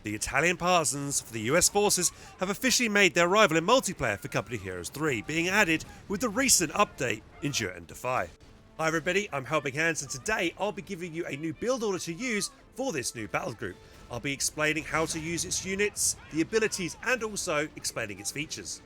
The Italian Partisans for the US forces have officially made their arrival in multiplayer for Company Heroes 3, being added with the recent update Endure and Defy. Hi everybody, I'm HelpingHans, and today I'll be giving you a new build order to use for this new battle group. I'll be explaining how to use its units, the abilities, and also explaining its features.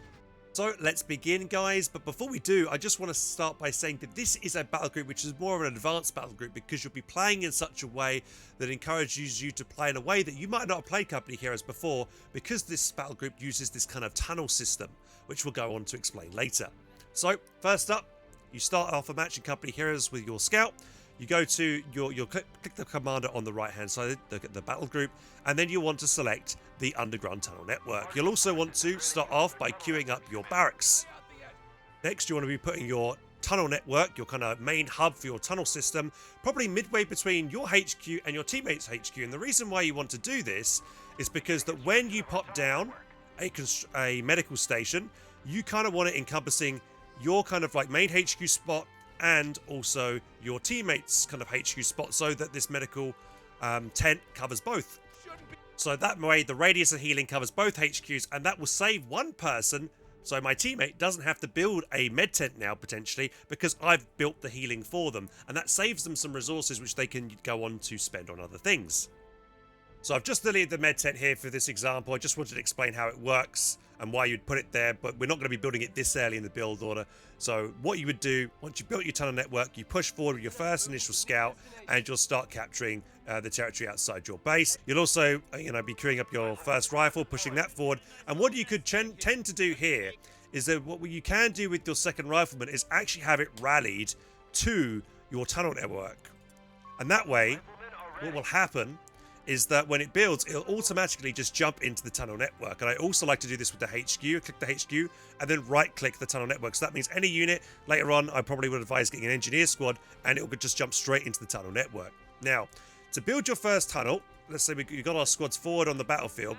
So let's begin, guys, but before we do, I just want to start by saying that this is a battle group which is more of an advanced battle group because you'll be playing in such a way that encourages you to play in a way that you might not have played Company Heroes before, because this battle group uses this kind of tunnel system, which we'll go on to explain later. So first up, you start off a match in Company Heroes with your scout. You go to you'll click the commander on the right hand side, the battle group, and then you want to select the underground tunnel network. You'll also want to start off by queuing up your barracks. Next, you want to be putting your tunnel network, your kind of main hub for your tunnel system, probably midway between your HQ and your teammates' HQ. And the reason why you want to do this is because that when you pop down a medical station, you kind of want it encompassing your kind of like main HQ spot and also your teammates' kind of HQ spot, so that this medical tent covers both. So that way the radius of healing covers both HQs, and that will save one person, so my teammate doesn't have to build a med tent now potentially, because I've built the healing for them, and that saves them some resources which they can go on to spend on other things. So I've just deleted the med tent here for this example. I just wanted to explain how it works and why you'd put it there, but we're not going to be building it this early in the build order. So what you would do, once you've built your tunnel network, you push forward with your first initial scout, and you'll start capturing the territory outside your base. You'll also, be queuing up your first rifle, pushing that forward. And what you could tend to do here is that what you can do with your second rifleman is actually have it rallied to your tunnel network. And that way, what will happen is that when it builds, it'll automatically just jump into the tunnel network. And I also like to do this with the HQ. Click the HQ and then right click the tunnel network. So that means any unit later on, I probably would advise getting an engineer squad, and it would just jump straight into the tunnel network. Now, to build your first tunnel, let's say we've got our squads forward on the battlefield.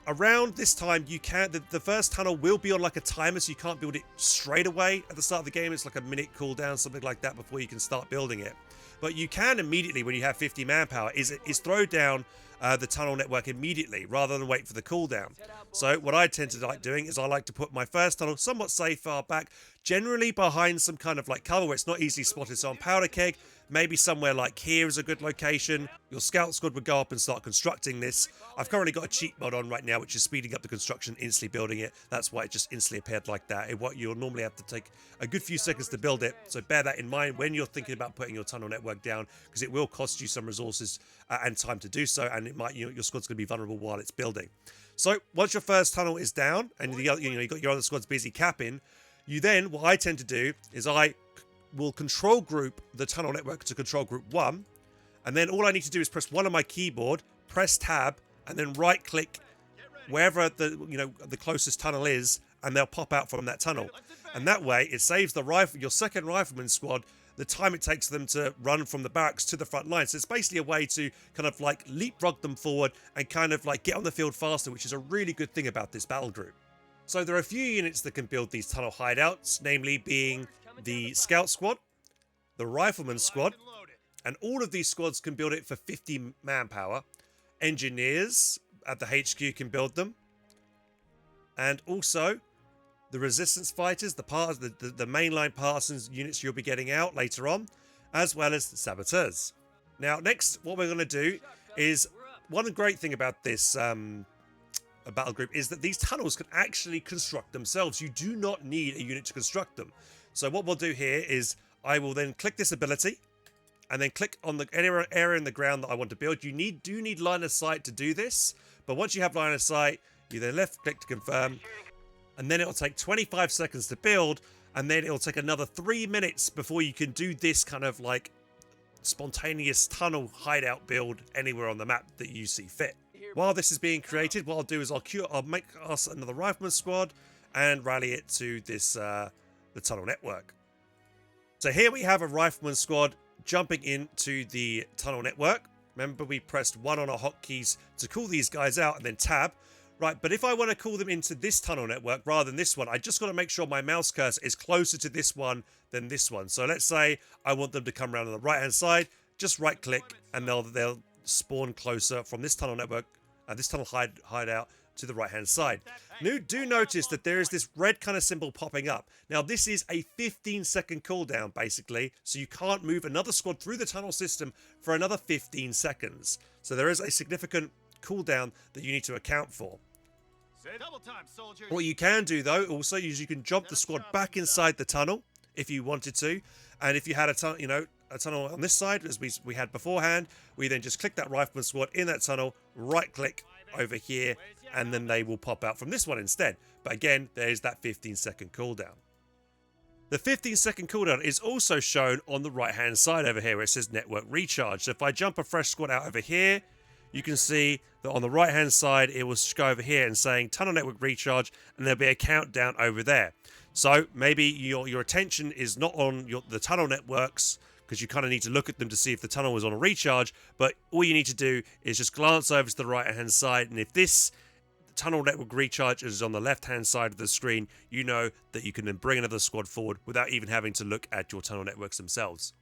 Around this time, you can the first tunnel will be on like a timer, so you can't build it straight away at the start of the game. It's like a minute cooldown, something like that, before you can start building it. But you can immediately, when you have 50 manpower, is throw down the tunnel network immediately rather than wait for the cooldown. So what I tend to like doing is I like to put my first tunnel somewhat safe far back, generally behind some kind of like cover where it's not easily spotted. So on powder keg, maybe somewhere like here is a good location. Your scout squad would go up and start constructing this. I've currently got a cheat mod on right now, which is speeding up the construction, instantly building it. That's why it just instantly appeared like that. What you'll normally have to take a good few seconds to build it. So bear that in mind when you're thinking about putting your tunnel network down, because it will cost you some resources and time to do so, and it might your squad's going to be vulnerable while it's building. So once your first tunnel is down and the other, you got your other squads busy capping, you then, what I tend to do is I will control group the tunnel network to control group 1, and then all I need to do is press 1 on my keyboard, press tab, and then right click wherever the closest tunnel is, and they'll pop out from that tunnel. And that way it saves your second rifleman squad the time it takes them to run from the barracks to the front line. So it's basically a way to kind of like leapfrog them forward and kind of like get on the field faster, which is a really good thing about this battle group. So there are a few units that can build these tunnel hideouts, namely being the scout squad, the rifleman squad, and all of these squads can build it for 50 manpower. Engineers at the HQ can build them, and also the resistance fighters, the mainline Partisans units you'll be getting out later on, as well as the saboteurs. Now, next, what we're going to do is, one great thing about this battle group is that these tunnels can actually construct themselves. You do not need a unit to construct them. So what we'll do here is I will then click this ability and then click on the area in the ground that I want to build. You do need line of sight to do this, but once you have line of sight, you then left click to confirm, and then it'll take 25 seconds to build, and then it'll take another 3 minutes before you can do this kind of like spontaneous tunnel hideout build anywhere on the map that you see fit. While this is being created, what I'll do is I'll make us another rifleman squad and rally it to this the tunnel network. So here we have a rifleman squad jumping into the tunnel network. Remember, we pressed 1 on our hotkeys to call these guys out and then tab. Right, but if I want to call them into this tunnel network rather than this one, I just got to make sure my mouse cursor is closer to this one than this one. So let's say I want them to come around on the right hand side, just right click and they'll spawn closer from this tunnel network, this tunnel hideout to the right-hand side. Now, do notice that there is this red kind of symbol popping up. Now, this is a 15-second cooldown, basically, so you can't move another squad through the tunnel system for another 15 seconds. So there is a significant cooldown that you need to account for. What you can do, though, also, is you can jump the squad back inside the tunnel if you wanted to, and if you had a tunnel on this side, as we had beforehand, we then just click that rifleman squad in that tunnel, right-click over here, and then they will pop out from this one instead. But again, there's that 15-second cooldown. The 15-second cooldown is also shown on the right-hand side over here where it says network recharge. So if I jump a fresh squad out over here, you can see that on the right-hand side, it will go over here and saying tunnel network recharge, and there'll be a countdown over there. So maybe your attention is not on the tunnel networks, because you kind of need to look at them to see if the tunnel is on a recharge, but all you need to do is just glance over to the right-hand side, and if this tunnel network recharge is on the left-hand side of the screen, you know that you can then bring another squad forward without even having to look at your tunnel networks themselves.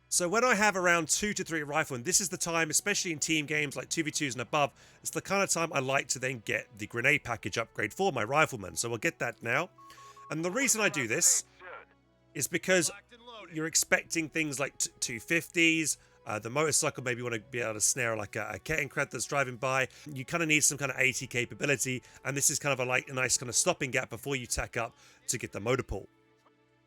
So when I have around 2 to 3 riflemen, this is the time, especially in team games like 2v2s and above, it's the kind of time I like to then get the grenade package upgrade for my riflemen. So we'll get that now. And the reason I do this is because you're expecting things like 250s, the motorcycle, maybe you want to be able to snare like a Kettenkrat that's driving by. You kind of need some kind of AT capability, and this is kind of a nice kind of stopping gap before you tack up to get the motor pool.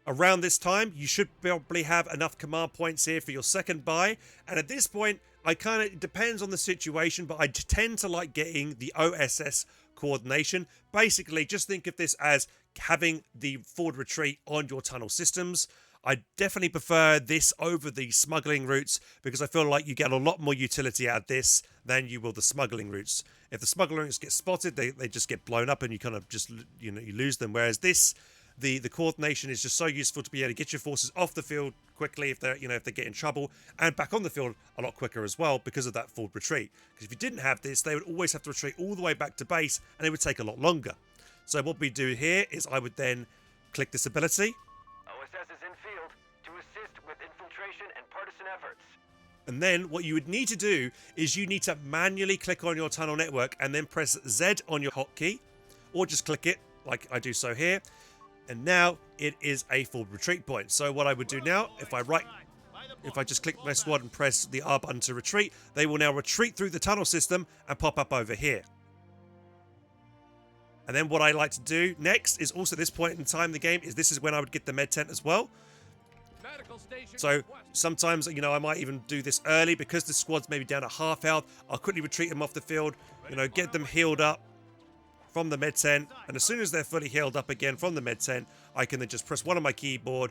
Around this time, you should probably have enough command points here for your second buy, and at this point, it depends on the situation, but I tend to like getting the OSS coordination. Basically, just think of this as having the forward retreat on your tunnel systems. I definitely prefer this over the smuggling routes because I feel like you get a lot more utility out of this than you will the smuggling routes. If the smuggling routes get spotted, they just get blown up and you kind of just, you lose them. Whereas this, the coordination is just so useful to be able to get your forces off the field quickly if they're, if they get in trouble, and back on the field a lot quicker as well because of that forward retreat. Because if you didn't have this, they would always have to retreat all the way back to base and it would take a lot longer. So what we do here is I would then click this ability. OSS is in field to assist with infiltration and partisan efforts. And then what you would need to do is you need to manually click on your tunnel network and then press Z on your hotkey, or just click it like I do so here. And now it is a full retreat point. So what I would do now, if I just click my squad and press the R button to retreat, they will now retreat through the tunnel system and pop up over here. And then what I like to do next is also this point in time in the game is this is when I would get the med tent as well. So sometimes, I might even do this early because the squad's maybe down at half health. I'll quickly retreat them off the field, get them healed up from the med tent. And as soon as they're fully healed up again from the med tent, I can then just press one on my keyboard,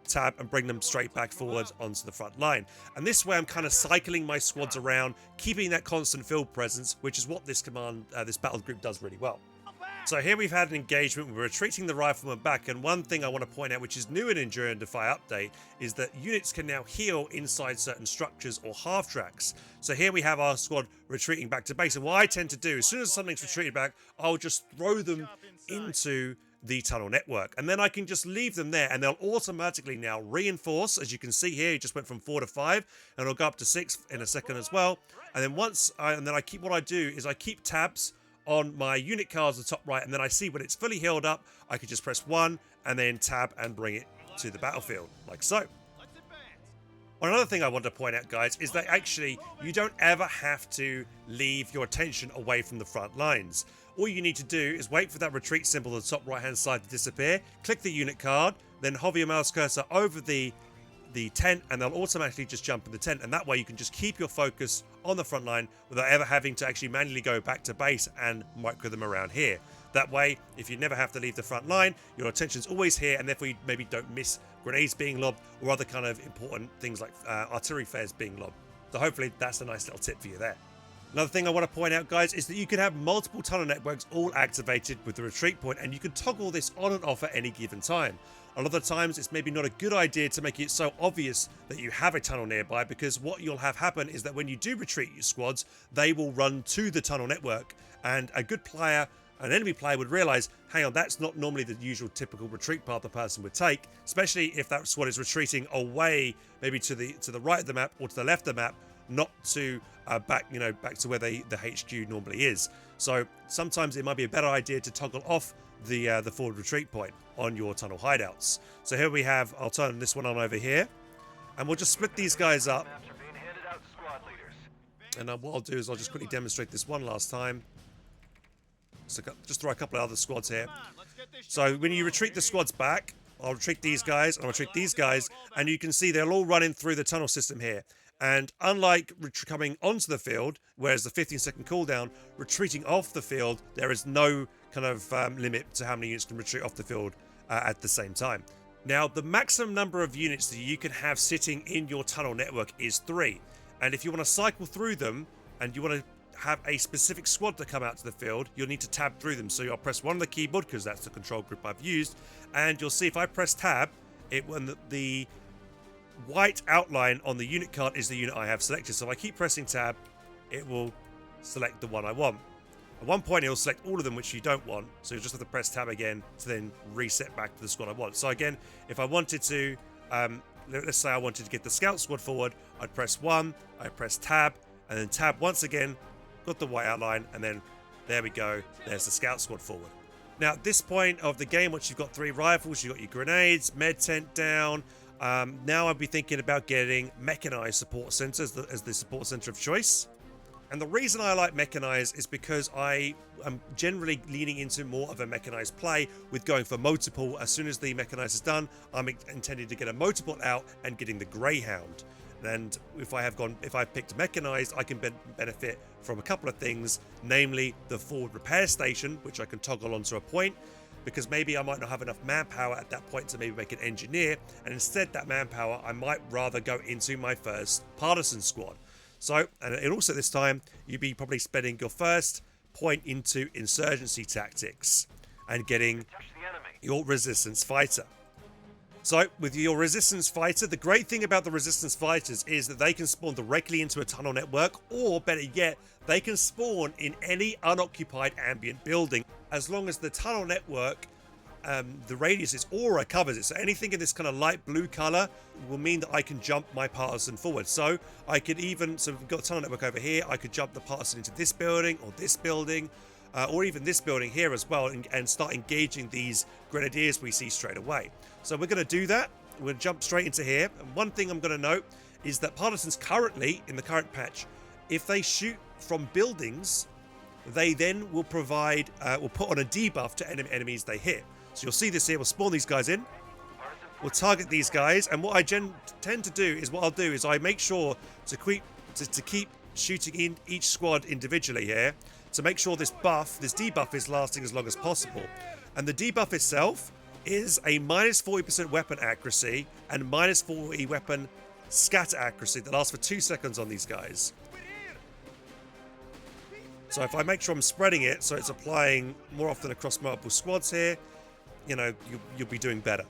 tab, and bring them straight back forward onto the front line. And this way I'm kind of cycling my squads around, keeping that constant field presence, which is what this this battle group does really well. So here we've had an engagement, we're retreating the rifleman back, and one thing I want to point out, which is new in Endure and Defy update, is that units can now heal inside certain structures or half tracks. So here we have our squad retreating back to base, and what I tend to do, as soon as something's retreated back, I'll just throw them into the tunnel network, and then I can just leave them there, and they'll automatically now reinforce. As you can see here, it just went from 4 to 5, and it'll go up to 6 in a second as well. And then what I do is I keep tabs on my unit cards at the top right, and then I see when it's fully healed up, I can just press 1 and then tab and bring it to the battlefield, like so. Another thing I want to point out, guys, is that actually you don't ever have to leave your attention away from the front lines. All you need to do is wait for that retreat symbol on the top right hand side to disappear, click the unit card, then hover your mouse cursor over the tent, and they'll automatically just jump in the tent, and that way you can just keep your focus on the front line without ever having to actually manually go back to base and micro them around here. That way, if you never have to leave the front line, your attention's always here, and therefore you maybe don't miss grenades being lobbed or other kind of important things like artillery flares being lobbed. So hopefully that's a nice little tip for you there. Another thing I want to point out, guys, is that you can have multiple tunnel networks all activated with the retreat point, and you can toggle this on and off at any given time. A lot of times it's maybe not a good idea to make it so obvious that you have a tunnel nearby, because what you'll have happen is that when you do retreat your squads, they will run to the tunnel network, and a good player, an enemy player, would realize, hang on, that's not normally the usual typical retreat path the person would take, especially if that squad is retreating away, maybe to the right of the map or to the left of the map, not to back to where the HQ normally is. So sometimes it might be a better idea to toggle off the forward retreat point on your tunnel hideouts. So here we have, I'll turn this one on over here, and we'll just split these guys up. Maps are being handed out to squad leaders. And what I'll do is I'll just quickly demonstrate this one last time. So just throw a couple of other squads here. So when you retreat the squads back, I'll retreat these guys, and I'll retreat these guys, and you can see they're all running through the tunnel system here. And unlike coming onto the field, whereas the 15-second cooldown, retreating off the field, there is no kind of limit to how many units can retreat off the field at the same time. Now, the maximum number of units that you can have sitting in your tunnel network is 3. And if you want to cycle through them, and you want to have a specific squad to come out to the field, you'll need to tab through them. So I'll press 1 on the keyboard, because that's the control group I've used, and you'll see if I press tab, when the white outline on the unit card is the unit I have selected. So if I keep pressing tab, it will select the one I want. At one point, it'll select all of them, which you don't want, so you just have to press tab again to then reset back to the squad I want. So again, if I wanted to, let's say I wanted to get the scout squad forward, I'd press 1, I'd press tab, and then tab once again, got the white outline, and then there we go, there's the scout squad forward. Now at this point of the game, once you've got 3 rifles, you've got your grenades, med tent down, now I'd be thinking about getting Mechanized support center as the support center of choice. And the reason I like Mechanized is because I am generally leaning into more of a Mechanized play with going for multiple. As soon as the Mechanized is done, I'm intending to get a multiple out and getting the Greyhound. And if I've picked Mechanized, I can benefit from a couple of things, namely the forward repair station, which I can toggle onto a point, because maybe I might not have enough manpower at that point to maybe make an engineer, and instead that manpower I might rather go into my first Partisan squad. So, and also this time, you'd be probably spending your first point into insurgency tactics and getting your resistance fighter. So, with your resistance fighter, the great thing about the resistance fighters is that they can spawn directly into a tunnel network, or better yet, they can spawn in any unoccupied ambient building, as long as the tunnel network, the radius is aura covers it. So anything in this kind of light blue color will mean that I can jump my partisan forward. So I could even, so we've got a tunnel network over here, I could jump the partisan into this building or this building, or even this building here as well, and start engaging these grenadiers we see straight away. So we're going to do that. We're going to jump straight into here. And one thing I'm going to note is that partisans currently, in the current patch, if they shoot from buildings, they then will provide, will put on a debuff to enemies they hit. So you'll see this here, we'll spawn these guys in, we'll target these guys, and what I tend to do is, I make sure to keep shooting in each squad individually here, to make sure this debuff is lasting as long as possible. And the debuff itself is a minus 40% weapon accuracy and minus 40 weapon scatter accuracy that lasts for 2 seconds on these guys. So if I make sure I'm spreading it so it's applying more often across multiple squads here, you know, you'll be doing better.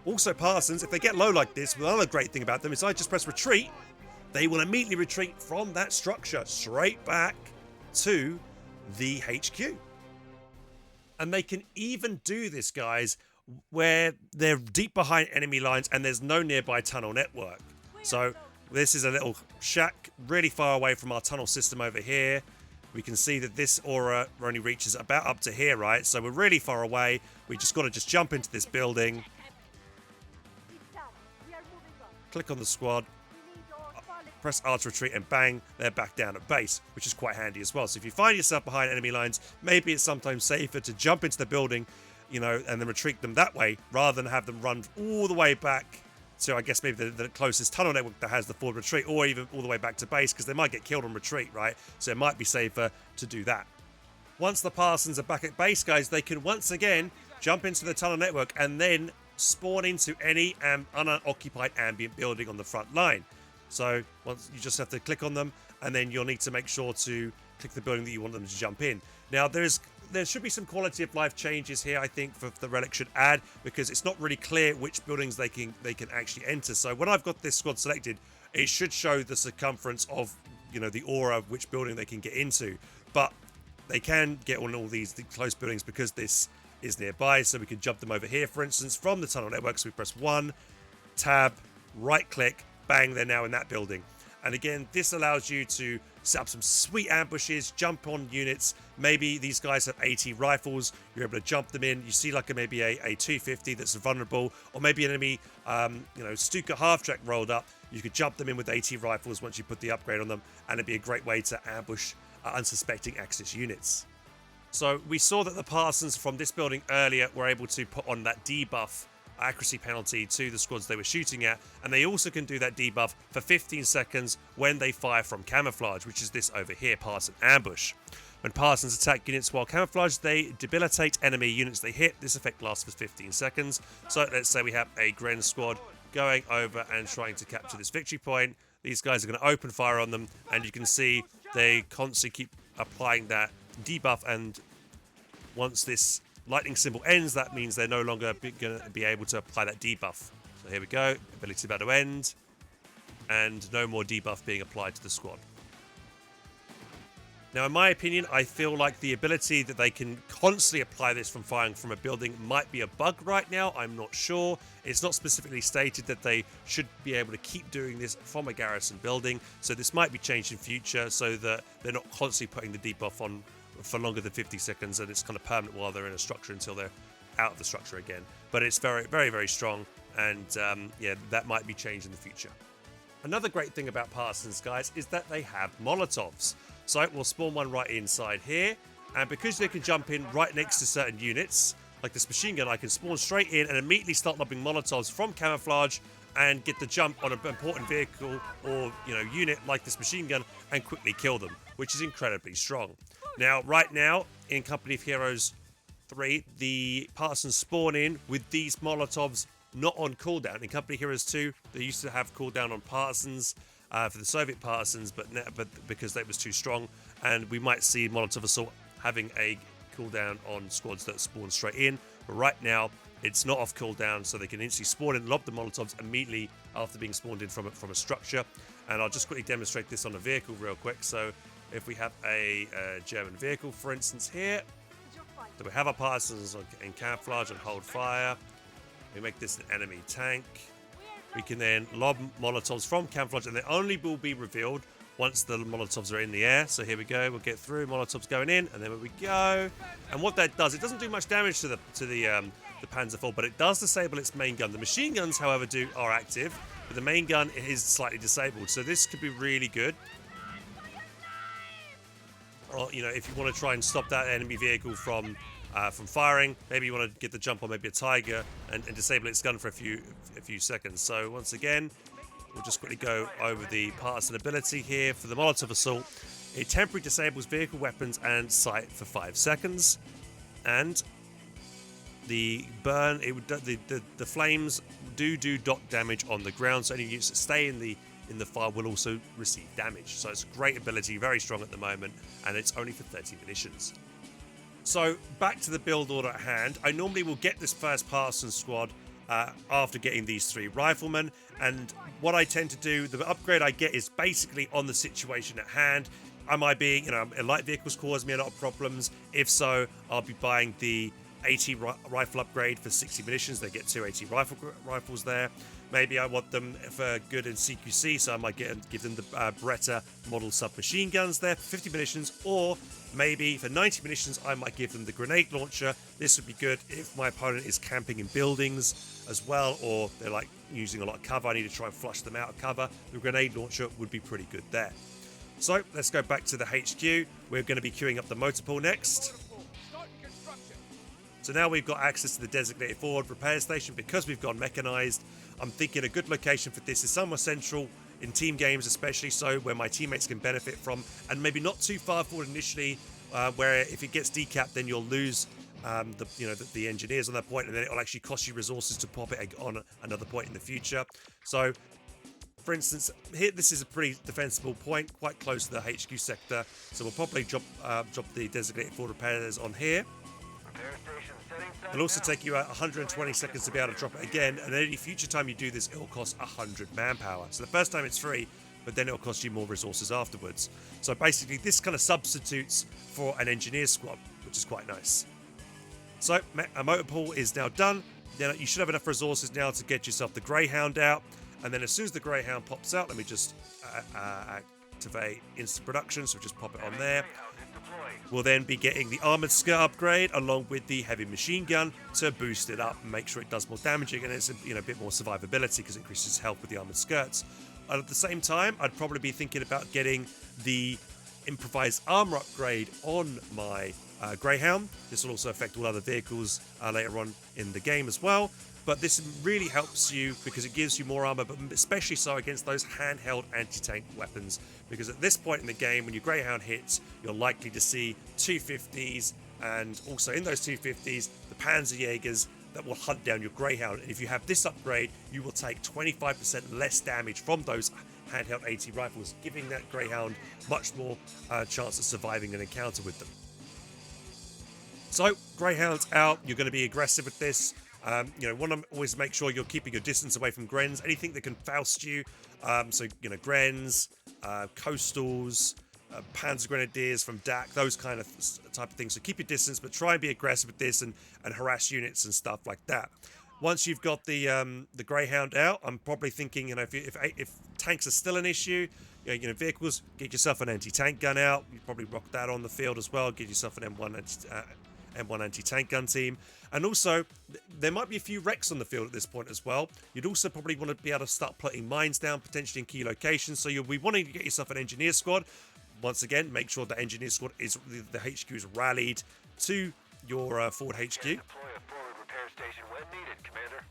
Also, partisans, if they get low like this, another great thing about them is I just press retreat, they will immediately retreat from that structure straight back to the HQ. And they can even do this, guys, where they're deep behind enemy lines and there's no nearby tunnel network. So this is a little shack really far away from our tunnel system over here. We can see that this aura only reaches about up to here, right? So we're really far away. We just got to jump into this building. Click on the squad. Press R to retreat and bang, they're back down at base, which is quite handy as well. So if you find yourself behind enemy lines, maybe it's sometimes safer to jump into the building, you know, and then retreat them that way, rather than have them run all the way back to, I guess, maybe the closest tunnel network that has the forward retreat, or even all the way back to base, because they might get killed on retreat, right? So it might be safer to do that. Once the partisans are back at base, guys, they can once again jump into the tunnel network and then spawn into any unoccupied ambient building on the front line. So once you just have to click on them, and then you'll need to make sure to click the building that you want them to jump in. Now there should be some quality of life changes here, I think, for the relic should add, because it's not really clear which buildings they can actually enter. So when I've got this squad selected, it should show the circumference of, you know, the aura of which building they can get into. But they can get on all the close buildings because this is nearby, so we can jump them over here, for instance, from the tunnel network. So we press 1, tab, right click, bang, they're now in that building. And again, this allows you to set up some sweet ambushes, jump on units. Maybe these guys have AT rifles. You're able to jump them in. You see like maybe a 250 that's vulnerable, or maybe an enemy, Stuka half-track rolled up. You could jump them in with AT rifles once you put the upgrade on them, and it'd be a great way to ambush unsuspecting Axis units. So we saw that the Partisans from this building earlier were able to put on that debuff accuracy penalty to the squads they were shooting at, and they also can do that debuff for 15 seconds when they fire from camouflage, which is this over here, Partisan ambush. When Partisans attack units while camouflaged, they debilitate enemy units they hit. This effect lasts for 15 seconds. So let's say we have a Gren squad going over and trying to capture this victory point. These guys are going to open fire on them, and you can see they constantly keep applying that debuff, and once this lightning symbol ends, that means they're no longer going to be able to apply that debuff. So here we go, ability about to end, and no more debuff being applied to the squad. Now, in my opinion, I feel like the ability that they can constantly apply this from firing from a building might be a bug right now. I'm not sure. It's not specifically stated that they should be able to keep doing this from a garrison building, so this might be changed in future so that they're not constantly putting the debuff on for longer than 50 seconds, and it's kind of permanent while they're in a structure until they're out of the structure again. But it's very, very, very strong, and yeah, that might be changed in the future. Another great thing about Partisans, guys, is that they have molotovs. So we'll spawn one right inside here, and because they can jump in right next to certain units, like this machine gun, I can spawn straight in and immediately start lobbing molotovs from camouflage and get the jump on an important vehicle or unit like this machine gun and quickly kill them, which is incredibly strong. Now, right now, in Company of Heroes 3, the Partisans spawn in with these molotovs not on cooldown. In Company of Heroes 2, they used to have cooldown on Partisans for the Soviet Partisans, but because that was too strong, and we might see Molotov Assault having a cooldown on squads that spawn straight in. But right now, it's not off cooldown, so they can instantly spawn in, lob the Molotovs immediately after being spawned in from a structure. And I'll just quickly demonstrate this on a vehicle real quick. So if we have a German vehicle, for instance, here, so we have our Partisans in camouflage and hold fire. We make this an enemy tank. We can then lob Molotovs from camouflage, and they only will be revealed once the Molotovs are in the air. So here we go. We'll get through. Molotovs going in, and then here we go. And what that does, it doesn't do much damage to the Panzer IV, but it does disable its main gun. The machine guns, however, are active, but the main gun is slightly disabled. So this could be really good. Or if you want to try and stop that enemy vehicle from firing, maybe you want to get the jump on maybe a Tiger and disable its gun for a few seconds. So once again, we'll just quickly go over the Partisan ability here for the Molotov Assault. It temporarily disables vehicle weapons and sight for 5 seconds, and the burn, the flames do dot damage on the ground, so any units that stay in the fire will also receive damage. So it's a great ability, very strong at the moment, and it's only for 30 munitions. So back to the build order at hand. I normally will get this first Partisan squad after getting these 3 riflemen, and what I tend to do, the upgrade I get is basically on the situation at hand. Am I being, light vehicles cause me a lot of problems? If so, I'll be buying the AT rifle upgrade for 60 munitions. They get 2 AT rifles there. Maybe I want them for good in CQC, so I might give them the Beretta model submachine guns there for 50 munitions, or maybe for 90 munitions I might give them the grenade launcher. This would be good if my opponent is camping in buildings as well, or they're like using a lot of cover. I need to try and flush them out of cover. The grenade launcher would be pretty good there. So let's go back to the HQ. We're going to be queuing up the motor pool next. So now we've got access to the designated forward repair station because we've gone mechanized. I'm thinking a good location for this is somewhere central in team games, especially so where my teammates can benefit from, and maybe not too far forward initially, where if it gets decapped, then you'll lose the engineers on that point, and then it'll actually cost you resources to pop it on another point in the future. So, for instance, here this is a pretty defensible point, quite close to the HQ sector. So we'll probably drop the designated forward repairs on here. It'll also take you 120 seconds to be able to drop it again, and any future time you do this, it'll cost 100 manpower. So the first time it's free, but then it'll cost you more resources afterwards. So basically, this kind of substitutes for an engineer squad, which is quite nice. So a motor pool is now done. Now you should have enough resources now to get yourself the Greyhound out, and then as soon as the Greyhound pops out, let me just activate instant production, so just pop it on there. We'll then be getting the armored skirt upgrade along with the heavy machine gun to boost it up and make sure it does more damaging, and it's a bit more survivability because it increases health with the armored skirts. And at the same time, I'd probably be thinking about getting the improvised armor upgrade on my Greyhound. This will also affect all other vehicles later on in the game as well. But this really helps you because it gives you more armor, but especially so against those handheld anti-tank weapons. Because at this point in the game, when your Greyhound hits, you're likely to see 250s, and also in those 250s, the Panzerjägers that will hunt down your Greyhound. And if you have this upgrade, you will take 25% less damage from those handheld AT rifles, giving that Greyhound much more chance of surviving an encounter with them. So, Greyhound's out. You're going to be aggressive with this. Want to always make sure you're keeping your distance away from Grens. Anything that can Faust you. Grens, Coastals, Panzer Grenadiers from DAC, those kind of type of things. So keep your distance, but try and be aggressive with this and harass units and stuff like that. Once you've got the Greyhound out, I'm probably thinking, if tanks are still an issue, vehicles, get yourself an anti-tank gun out. You probably rock that on the field as well. Get yourself an M1 anti-tank gun team. And also, there might be a few wrecks on the field at this point as well. You'd also probably want to be able to start putting mines down, potentially in key locations. So you'll be wanting to get yourself an engineer squad. Once again, make sure the engineer squad is the HQ is rallied to your forward HQ. Deploy a forward repair station when needed, Commander.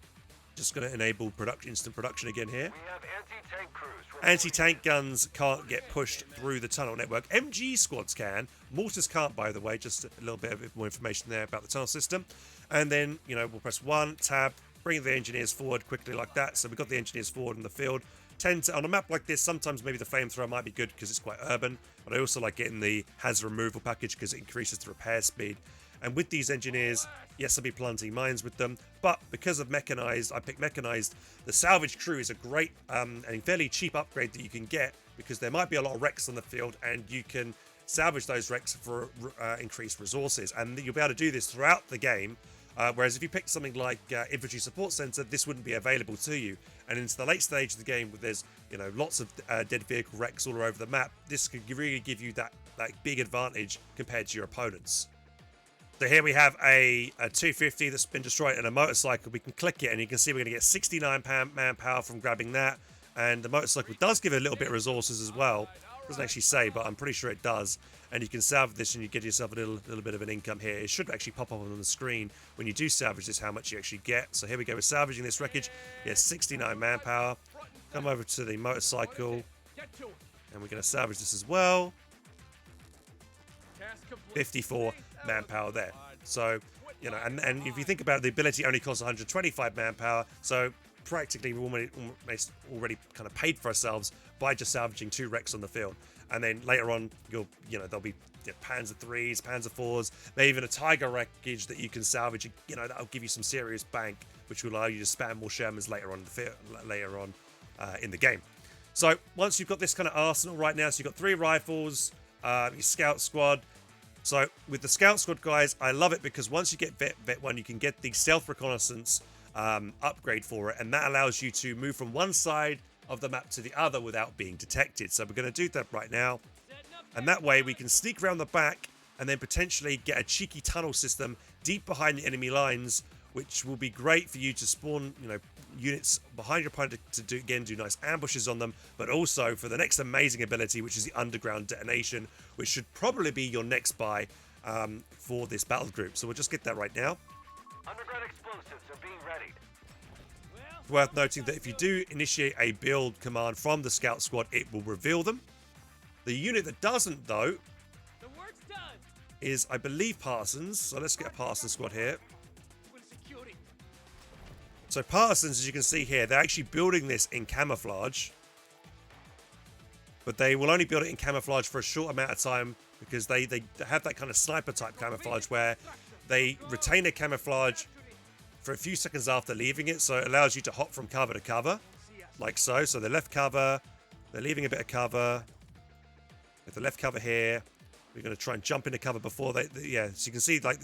Just going to enable instant production again here. We have anti-tank crews. Anti-tank guns can't get pushed through the tunnel network. MG squads can. Mortars can't, by the way. Just a little bit more information there about the tunnel system. And then, we'll press 1, tab, bring the engineers forward quickly like that. So we've got the engineers forward in the field. On a map like this, sometimes maybe the flamethrower might be good because it's quite urban. But I also like getting the hazard removal package because it increases the repair speed. And with these engineers, yes, I'll be planting mines with them, but because of Mechanized, I picked Mechanized. The salvage crew is a great and fairly cheap upgrade that you can get because there might be a lot of wrecks on the field and you can salvage those wrecks for increased resources. And you'll be able to do this throughout the game, whereas if you pick something like Infantry Support Center, this wouldn't be available to you. And into the late stage of the game, where there's lots of dead vehicle wrecks all over the map, this could really give you that big advantage compared to your opponents. So here we have a 250 that's been destroyed and a motorcycle. We can click it and you can see we're going to get 69 manpower from grabbing that. And the motorcycle does give a little bit of resources as well. Doesn't actually say, but I'm pretty sure it does. And you can salvage this and you get yourself a little bit of an income here. It should actually pop up on the screen when you do salvage this, how much you actually get. So here we go, we're salvaging this wreckage. Yeah, 69 manpower. Come over to the motorcycle. And we're going to salvage this as well. 54 manpower there. So, and if you think about it, the ability only costs 125 manpower. So practically we almost already kind of paid for ourselves by just salvaging 2 wrecks on the field. And then later on, there'll be Panzer 3s, Panzer 4s, maybe even a Tiger wreckage that you can salvage. That'll give you some serious bank, which will allow you to spam more Shermans later on in the game. So once you've got this kind of arsenal right now, so you've got 3 rifles, your scout squad. So with the scout squad, guys, I love it because once you get vet 1, you can get the stealth reconnaissance upgrade for it, and that allows you to move from one side of the map to the other without being detected. So we're going to do that right now, and that way we can sneak around the back and then potentially get a cheeky tunnel system deep behind the enemy lines, which will be great for you to spawn units behind your opponent to do nice ambushes on them, but also for the next amazing ability, which is the underground detonation, which should probably be your next buy for this battle group. So we'll just get that right now. Underground explosives are being readied. It's worth noting that if you do initiate a build command from the scout squad, it will reveal them. The unit that doesn't, though, is, I believe, Partisans. So let's get a Partisan squad here. So Partisans, as you can see here, they're actually building this in camouflage. But they will only build it in camouflage for a short amount of time because they have that kind of sniper type camouflage where they retain their camouflage for a few seconds after leaving it. So it allows you to hop from cover to cover, like so. So they left cover, they're leaving a bit of cover. With the left cover here, we're going to try and jump into cover before so you can see like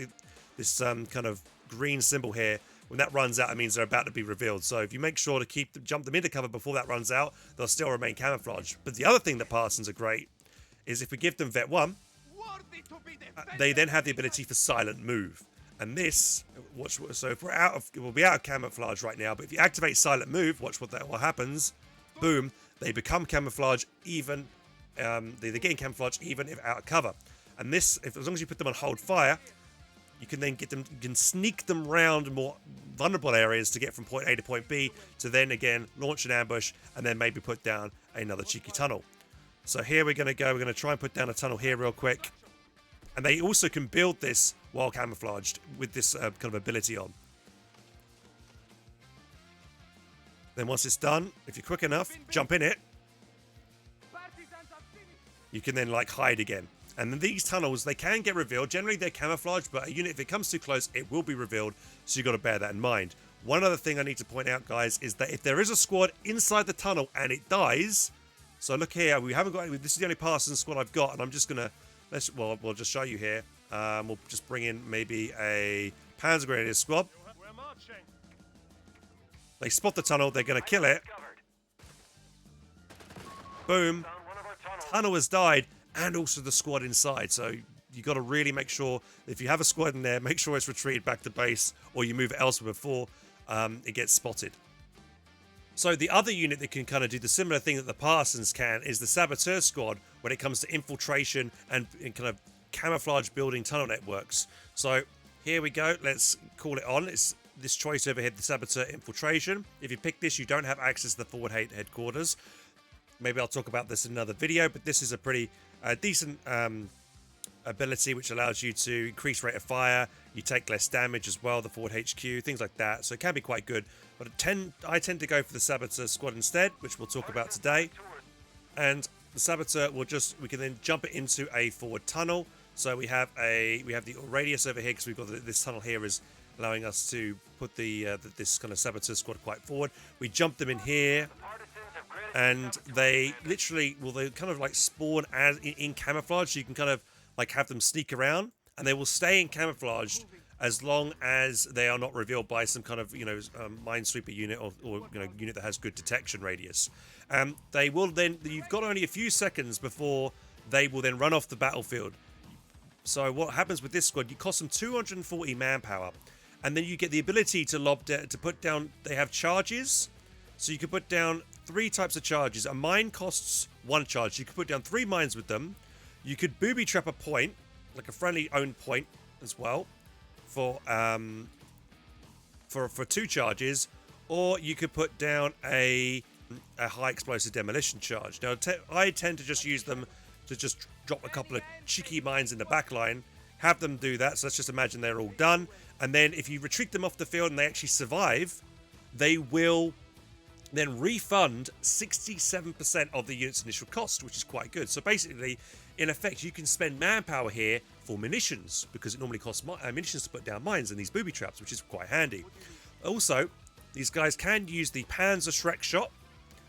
this kind of green symbol here, When that runs out, it means they're about to be revealed. So if you make sure to jump them into cover before that runs out, they'll still remain camouflaged. But the other thing that Partisans are great is if we give them Vet 1, they then have the ability for silent move. And this, so if we'll be out of camouflage right now, but if you activate silent move, watch what happens. Boom, they become camouflage even, they gain camouflage even if out of cover. And this, as long as you put them on hold fire, you can then you can sneak them round more vulnerable areas to get from point A to point B, to then again launch an ambush and then maybe put down another cheeky tunnel. So here we're going to try and put down a tunnel here real quick. And they also can build this while camouflaged with this kind of ability on. Then once it's done, if you're quick enough, jump in it. You can then like hide again. And then these tunnels, they can get revealed. Generally they're camouflaged, but a unit, if it comes too close, it will be revealed. So you've got to bear that in mind. One other thing I need to point out, guys, is that if there is a squad inside the tunnel and it dies, so look here, we haven't got any, this is the only Partisan squad I've got, and I'm just gonna we'll just show you here. We'll just bring in maybe a Panzer Grenadier squad. They spot the tunnel, they're gonna kill it. Boom. Tunnel has died, and also the squad inside. So you got to really make sure, if you have a squad in there, make sure it's retreated back to base, or you move it elsewhere before it gets spotted. So the other unit that can kind of do the similar thing that the Partisans can is the Saboteur squad when it comes to infiltration and kind of camouflage building tunnel networks. So here we go. Let's call it on. It's this choice over here, the Saboteur infiltration. If you pick this, you don't have access to the forward headquarters. Maybe I'll talk about this in another video, but this is a pretty decent ability which allows you to increase rate of fire. You take less damage as well, the forward HQ, things like that. So it can be quite good. But I tend to go for the Saboteur squad instead, which we'll talk about today. And the Saboteur we can then jump it into a forward tunnel. So we have the radius over here because we've got this tunnel here is allowing us to put this kind of Saboteur squad quite forward. We jump them in here. And they literally they kind of like spawn as in camouflage, so you can kind of like have them sneak around, and they will stay in camouflage as long as they are not revealed by some kind of minesweeper unit or unit that has good detection radius. They will then, you've got only a few seconds before they will then run off the battlefield. So what happens with this squad? You cost them 240 manpower, and then you get the ability to put down. They have charges, so you can put down 3 types of charges. A mine costs 1 charge. You could put down 3 mines with them. You could booby trap a point, like a friendly owned point as well, for 2 charges, or you could put down a high explosive demolition charge. Now I tend to just use them to just drop a couple of cheeky mines in the back line, have them do that. So let's just imagine they're all done, and then if you retreat them off the field and they actually survive, they will then refund 67% of the unit's initial cost, which is quite good. So basically, in effect, you can spend manpower here for munitions, because it normally costs munitions to put down mines and these booby traps, which is quite handy. Also, these guys can use the Panzer Shrek shot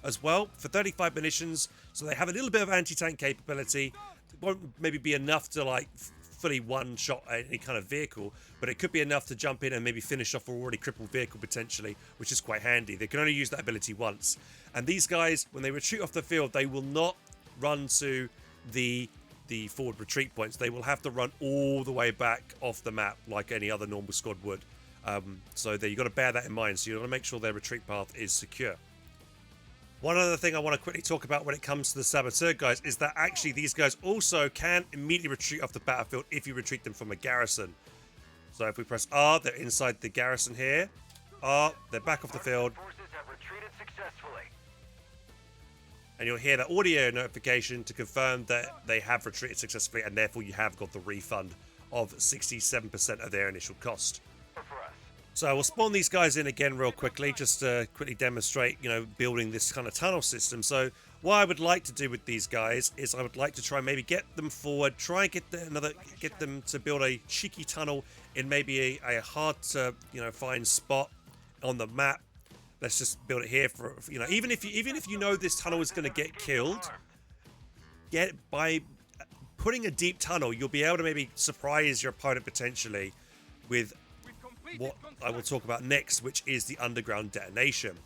as well for 35 munitions, so they have a little bit of anti-tank capability. It won't maybe be enough to like fully one-shot any kind of vehicle, but it could be enough to jump in and maybe finish off an already crippled vehicle potentially, which is quite handy. They can only use that ability once. And these guys, when they retreat off the field, they will not run to the forward retreat points. They will have to run all the way back off the map like any other normal squad would. So you've got to bear that in mind. So you've got to make sure their retreat path is secure. One other thing I want to quickly talk about when it comes to the Saboteur guys is that actually these guys also can immediately retreat off the battlefield if you retreat them from a garrison. So if we press R, they're inside the garrison here. R, they're back off the field. Forces have retreated successfully. And you'll hear the audio notification to confirm that they have retreated successfully, and therefore you have got the refund of 67% of their initial cost. So we'll spawn these guys in again real quickly, just to quickly demonstrate, building this kind of tunnel system. So what I would like to do with these guys is I would like to try and maybe get them forward, try and get them to build a cheeky tunnel in maybe a hard to find spot on the map. Let's just build it here for even if you know this tunnel is going to get killed, by putting a deep tunnel, you'll be able to maybe surprise your opponent potentially with what I will talk about next, which is the underground detonation.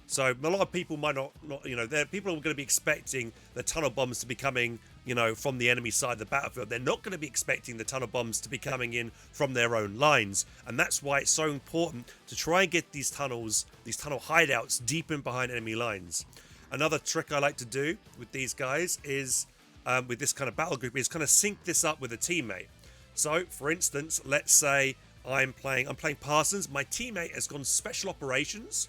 So a lot of people might not you know, people are going to be expecting the tunnel bombs to be coming, you know, from the enemy side of the battlefield. They're not going to be expecting the tunnel bombs to be coming in from their own lines. And that's why it's so important to try and get these tunnel hideouts deep in behind enemy lines. Another trick I like to do with these guys is, with this kind of battle group, is kind of sync this up with a teammate. So, for instance, let's say I'm playing Partisans. My teammate has gone special operations.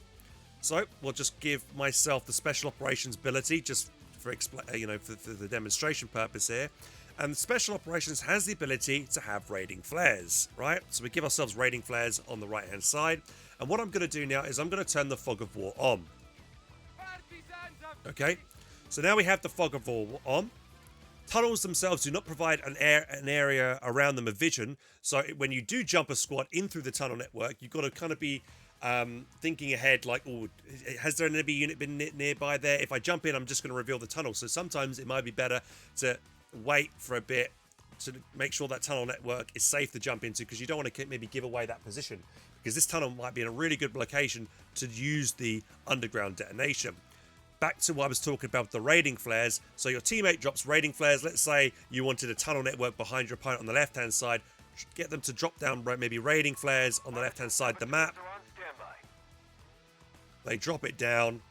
So we'll just give myself the special operations ability, just for for the demonstration purpose here. And special operations has the ability to have raiding flares, right? So we give ourselves raiding flares on the right hand side. And what I'm going to do now is I'm going to turn the fog of war on. Okay, so now we have the fog of war on. Tunnels themselves do not provide an area around them of vision. So when you do jump a squad in through the tunnel network, you've got to kind of be thinking ahead, like, oh, has there an enemy unit been nearby there? If I jump in, I'm just going to reveal the tunnel. So sometimes it might be better to wait for a bit to make sure that tunnel network is safe to jump into, because you don't want to maybe give away that position, because this tunnel might be in a really good location to use the underground detonation. Back to what I was talking about, the raiding flares. So your teammate drops raiding flares. Let's say you wanted a tunnel network behind your opponent on the left hand side. Get them to drop down maybe raiding flares on the left hand side of the map. They drop it down.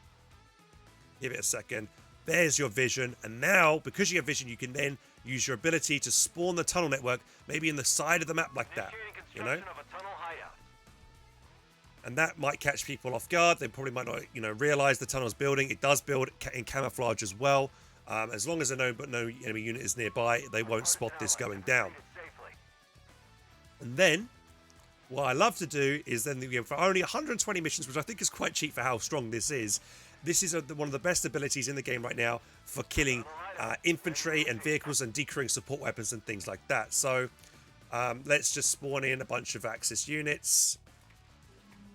Give it a second. There's your vision. And now, because you have vision, you can then use your ability to spawn the tunnel network maybe in the side of the map like that. You know? And that might catch people off guard. They probably might not, you know, realize the tunnel's building. It does build in camouflage as well. As long as no enemy unit is nearby, they won't spot this going down. And then, what I love to do is then, for only 120 missions, which I think is quite cheap for how strong this is one of the best abilities in the game right now for killing infantry and vehicles and decoying support weapons and things like that. So let's just spawn in a bunch of Axis units.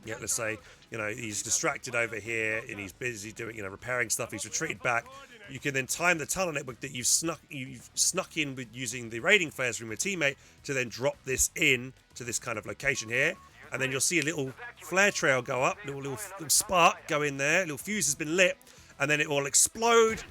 Yeah, let's say, you know, he's distracted over here and he's busy doing, you know, repairing stuff. He's retreated back. You can then time the tunnel network that you've snuck in with using the raiding flares from your teammate to then drop this in to this kind of location here. And then you'll see a little flare trail go up, little spark go in there, little fuse has been lit, and then it will explode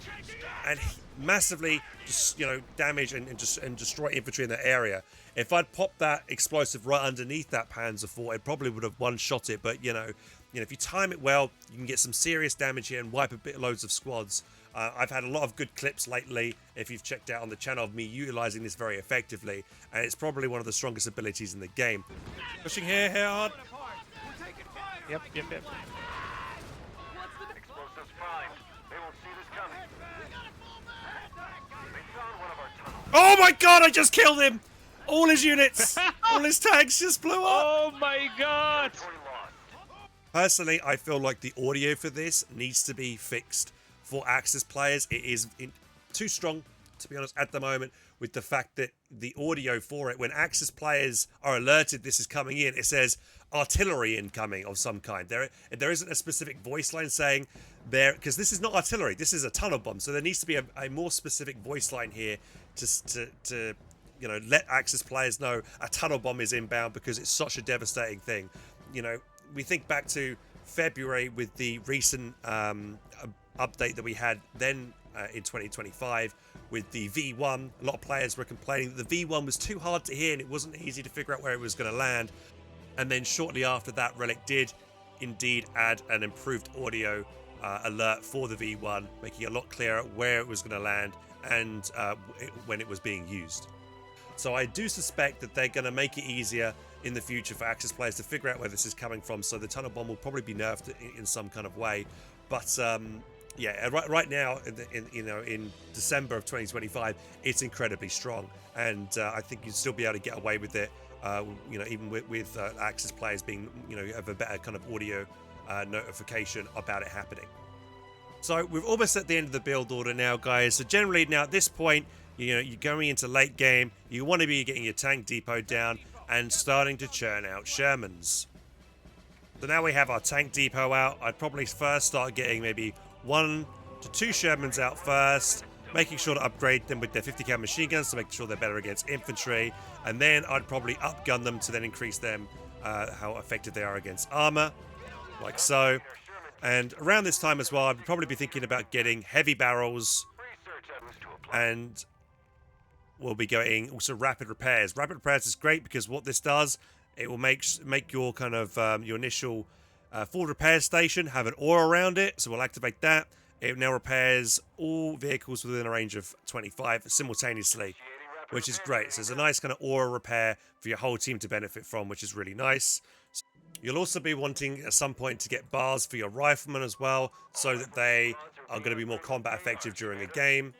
and massively just, you know, damage and destroy infantry in that area. If I'd popped that explosive right underneath that Panzer IV, it probably would have one-shot it. But you know, if you time it well, you can get some serious damage here and wipe loads of squads. I've had a lot of good clips lately, if you've checked out on the channel, of me utilizing this very effectively, and it's probably one of the strongest abilities in the game. Pushing here hard. Yep. Explosives primed. They won't see this coming. They found one of our tunnels. Oh my god, I just killed him! All his units, all his tanks just blew up! Oh my god! Personally, I feel like the audio for this needs to be fixed for Axis players. It is too strong, to be honest, at the moment, with the fact that the audio for it, when Axis players are alerted this is coming in, it says artillery incoming of some kind. There isn't a specific voice line saying there, because this is not artillery, this is a tunnel bomb. So there needs to be a more specific voice line here to you know, let Axis players know a tunnel bomb is inbound, because it's such a devastating thing. You know, we think back to February with the recent update that we had then in 2025 with the V1. A lot of players were complaining that the V1 was too hard to hear and it wasn't easy to figure out where it was going to land. And then shortly after that, Relic did indeed add an improved audio alert for the V1, making it a lot clearer where it was going to land and when it was being used. So I do suspect that they're going to make it easier in the future for Axis players to figure out where this is coming from. So the tunnel bomb will probably be nerfed in some kind of way. But yeah, right now, in December of 2025, it's incredibly strong, and I think you'd still be able to get away with it. You know, even with Axis players being, you know, have a better kind of audio notification about it happening. So we're almost at the end of the build order now, guys. So generally now at this point, you know, you're going into late game. You want to be getting your tank depot down and starting to churn out Shermans. So now we have our tank depot out. I'd probably first start getting maybe 1 to 2 Shermans out first, making sure to upgrade them with their 50 cal machine guns to make sure they're better against infantry, and then I'd probably upgun them to then increase them how effective they are against armor, like so. And around this time as well, I'd probably be thinking about getting heavy barrels, and we'll be going also rapid repairs. Rapid repairs is great because what this does, it will make your kind of your initial forward repair station have an aura around it, so we'll activate that. It now repairs all vehicles within a range of 25 simultaneously, which is great. So it's a nice kind of aura repair for your whole team to benefit from, which is really nice. You'll also be wanting at some point to get bars for your riflemen as well, so that they are going to be more combat effective during a game.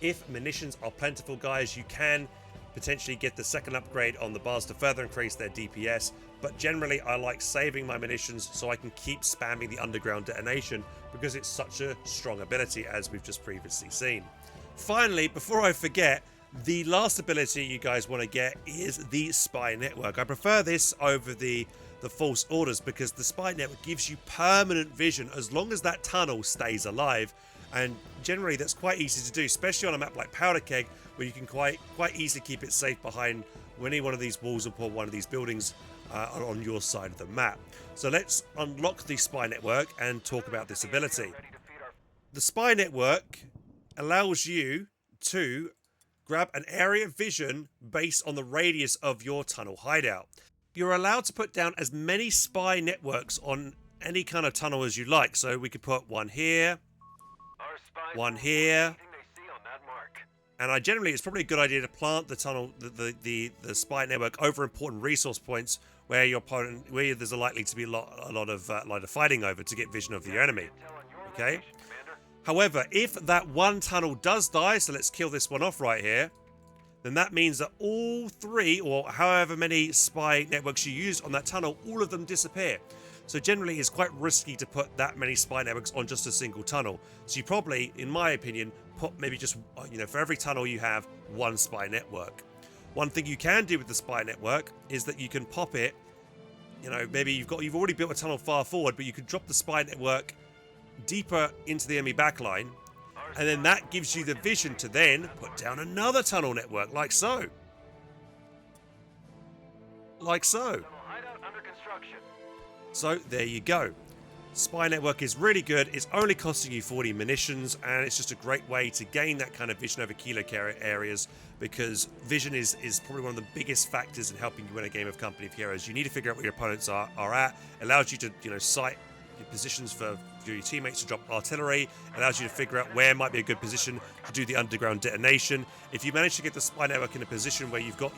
If munitions are plentiful, guys, you can potentially get the second upgrade on the bars to further increase their DPS, but generally I like saving my munitions so I can keep spamming the underground detonation because it's such a strong ability, as we've just previously seen. Finally, before I forget, the last ability you guys want to get is the Spy Network. I prefer this over the False Orders because the Spy Network gives you permanent vision as long as that tunnel stays alive, and generally that's quite easy to do, especially on a map like Powder Keg, where you can quite easily keep it safe behind any one of these walls or one of these buildings on your side of the map. So let's unlock the Spy Network and talk about this ability. The Spy Network allows you to grab an area of vision based on the radius of your tunnel hideout. You're allowed to put down as many spy networks on any kind of tunnel as you like. So we could put one here, one here, and generally it's probably a good idea to plant the tunnel, the spy network over important resource points where your opponent, where there's likely to be a lot of fighting over to get vision of the enemy. Okay. However, if that one tunnel does die, so let's kill this one off right here, then that means that all three, or however many spy networks you use on that tunnel, all of them disappear. So generally it's quite risky to put that many spy networks on just a single tunnel. So you probably, in my opinion, put maybe just, for every tunnel you have, one spy network. One thing you can do with the spy network is that you can pop it, maybe you've already built a tunnel far forward, but you can drop the spy network deeper into the enemy backline, and then that gives you the vision to then put down another tunnel network, like so. Like so. So there you go. Spy network is really good. It's only costing you 40 munitions, and it's just a great way to gain that kind of vision over kilo areas, because vision is probably one of the biggest factors in helping you win a game of Company of Heroes. You need to figure out where your opponents are at. It allows you to sight your positions for your teammates to drop artillery, allows you to figure out where might be a good position to do the underground detonation. If you manage to get the spy network in a position where you've got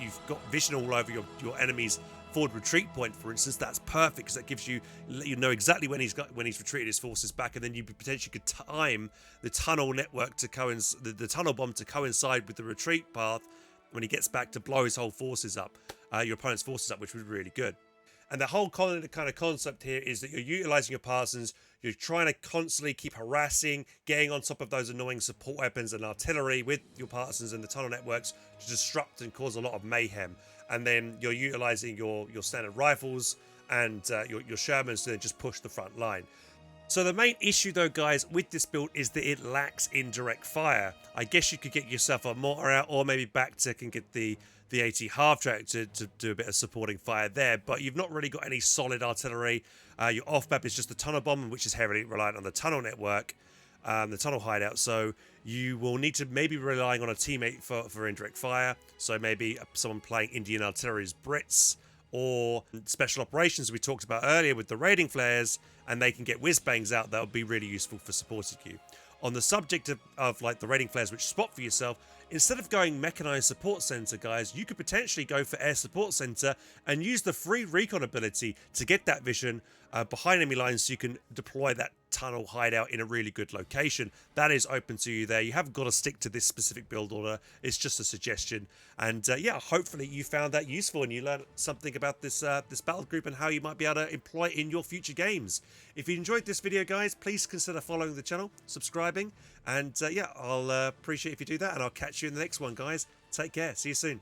vision all over your enemy's forward retreat point, for instance, that's perfect, because that gives you exactly when he's retreated his forces back, and then you potentially could time the tunnel network to coincide, the tunnel bomb to coincide with the retreat path when he gets back to blow his whole forces up, your opponent's forces up, which would be really good. And the whole kind of concept here is that you're utilizing your Partisans. You're trying to constantly keep harassing, getting on top of those annoying support weapons and artillery with your Partisans and the tunnel networks to disrupt and cause a lot of mayhem. And then you're utilizing your standard rifles and your Shermans to then just push the front line. So the main issue though, guys, with this build is that it lacks indirect fire. I guess you could get yourself a mortar out, or maybe backtick and get the AT half track to do a bit of supporting fire there, but you've not really got any solid artillery. Your off map is just the tunnel bomb, which is heavily reliant on the tunnel network, the tunnel hideout. So you will need to maybe relying on a teammate for indirect fire. So maybe someone playing Indian Artillery's Brits, or special operations we talked about earlier with the raiding flares, and they can get whiz bangs out. That would be really useful for supporting you. On the subject of like the raiding flares, which spot for yourself, instead of going Mechanized Support Center, guys, you could potentially go for Air Support Center and use the free recon ability to get that vision behind enemy lines, so you can deploy that tunnel hideout in a really good location. That is open to you there. You haven't got to stick to this specific build order. It's just a suggestion. And yeah, hopefully you found that useful and you learned something about this battle group and how you might be able to employ it in your future games. If you enjoyed this video, guys, please consider following the channel, subscribing, and yeah, I'll appreciate if you do that, and I'll catch you in the next one, guys. Take care. See you soon.